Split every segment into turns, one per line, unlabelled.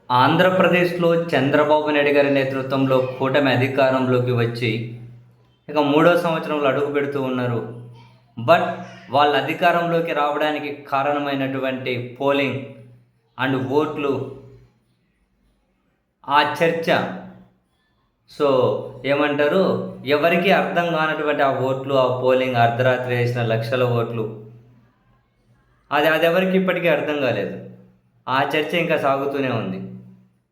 ఆంధ్రప్రదేశ్లో చంద్రబాబు నాయుడు గారి నేతృత్వంలో కూటమి అధికారంలోకి వచ్చి ఇక మూడో సంవత్సరంలో అడుగు పెడుతూ ఉన్నారు. బట్ వాళ్ళ అధికారంలోకి రావడానికి కారణమైనటువంటి పోలింగ్ అండ్ ఓట్లు, ఆ చర్చ, సో ఏమంటారు, ఎవరికి అర్థం కానటువంటి ఆ ఓట్లు, ఆ పోలింగ్, అర్ధరాత్రి వేసిన లక్షల ఓట్లు, అది ఎవరికి ఇప్పటికీ అర్థం కాలేదు. ఆ చర్చ ఇంకా సాగుతూనే ఉంది.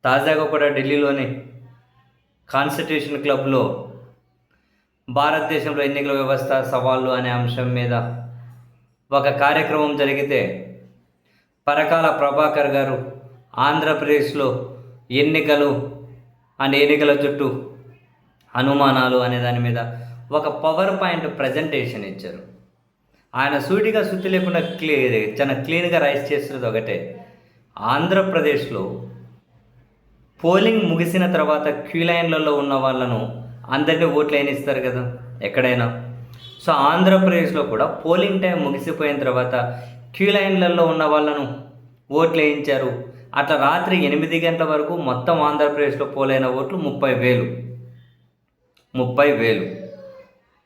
తాజాగా కూడా ఢిల్లీలోని కాన్స్టిట్యూషన్ క్లబ్లో భారతదేశంలో ఎన్నికల వ్యవస్థ సవాళ్ళు అనే అంశం మీద ఒక కార్యక్రమం జరిగితే పరకాల ప్రభాకర్ గారు ఆంధ్రప్రదేశ్లో ఎన్నికలు అండ్ ఎన్నికల చుట్టూ అనుమానాలు అనే దాని మీద ఒక పవర్ పాయింట్ ప్రజెంటేషన్ ఇచ్చారు. ఆయన సూటిగా సుత్తి లేకుండా చాలా క్లీన్గా రైస్ చేస్తున్నది ఒకటే: ఆంధ్రప్రదేశ్లో పోలింగ్ ముగిసిన తర్వాత క్యూ లైన్లలో ఉన్న వాళ్ళను అందరినీ ఓట్లు వేయనిస్తారు కదా ఎక్కడైనా. సో ఆంధ్రప్రదేశ్లో కూడా పోలింగ్ టైం ముగిసిపోయిన తర్వాత క్యూ లైన్లలో ఉన్న వాళ్ళను ఓట్లు వేయించారు. అట్లా రాత్రి 8 గంటల వరకు మొత్తం ఆంధ్రప్రదేశ్లో పోలైన ఓట్లు 30,000.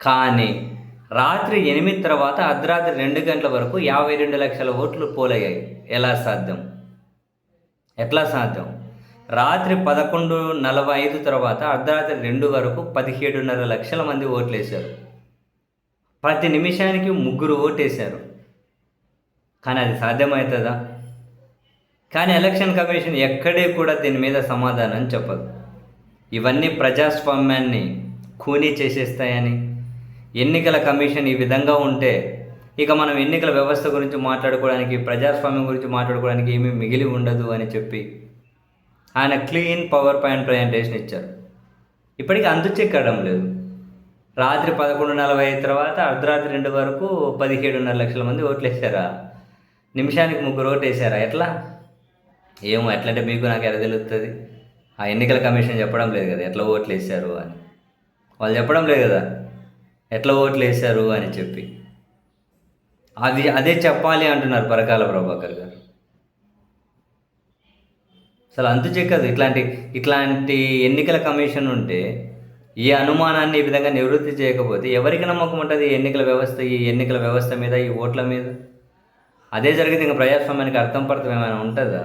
కానీ రాత్రి 8 తర్వాత అర్ధరాత్రి 2 గంటల వరకు 52 లక్షల ఓట్లు పోలయ్యాయి. ఎట్లా సాధ్యం? రాత్రి 11:45 తర్వాత అర్ధరాత్రి 2 వరకు 17.5 లక్షల మంది ఓట్లేశారు. ప్రతి నిమిషానికి 3 ఓటేశారు. కానీ అది సాధ్యమవుతుందా? కానీ ఎలక్షన్ కమిషన్ ఎక్కడే కూడా దీని మీద సమాధానం చెప్పదు. ఇవన్నీ ప్రజాస్వామ్యాన్ని ఖూనీ చేసేస్తాయని, ఎన్నికల కమిషన్ ఈ విధంగా ఉంటే ఇక మనం ఎన్నికల వ్యవస్థ గురించి మాట్లాడుకోవడానికి, ప్రజాస్వామ్యం గురించి మాట్లాడుకోవడానికి ఏమీ మిగిలి ఉండదు అని చెప్పి ఆయన క్లీన్ పవర్ పాయింట్ ప్రజెంటేషన్ ఇచ్చారు. ఇప్పటికీ అంతు చెక్కడం లేదు. రాత్రి 11:45 తర్వాత అర్ధరాత్రి 2 వరకు 17.5 లక్షల మంది ఓట్లు వేసారా? నిమిషానికి 3 ఓట్లు వేసారా? ఎట్లా? ఏమో, ఎట్లంటే మీకు నాకు ఎలా తెలుస్తుంది? ఆ ఎన్నికల కమిషన్ చెప్పడం లేదు కదా ఎట్లా ఓట్లు వేశారు అని. వాళ్ళు చెప్పడం లేదు కదా ఎట్లా ఓట్లు వేశారు అని చెప్పి. అదే చెప్పాలి అంటున్నారు పరకాల ప్రభాకర్ గారు. అసలు అంతు చెక్కదు. ఇట్లాంటి ఎన్నికల కమిషన్ ఉంటే ఈ అనుమానాన్ని ఈ విధంగా నివృత్తి చేయకపోతే ఎవరికి నమ్మకం ఉంటుంది ఈ ఎన్నికల వ్యవస్థ మీద, ఈ ఓట్ల మీద? అదే జరిగితే ఇంకా ప్రజాస్వామ్యానికి అర్థం పడతాం ఏమైనా ఉంటుందా?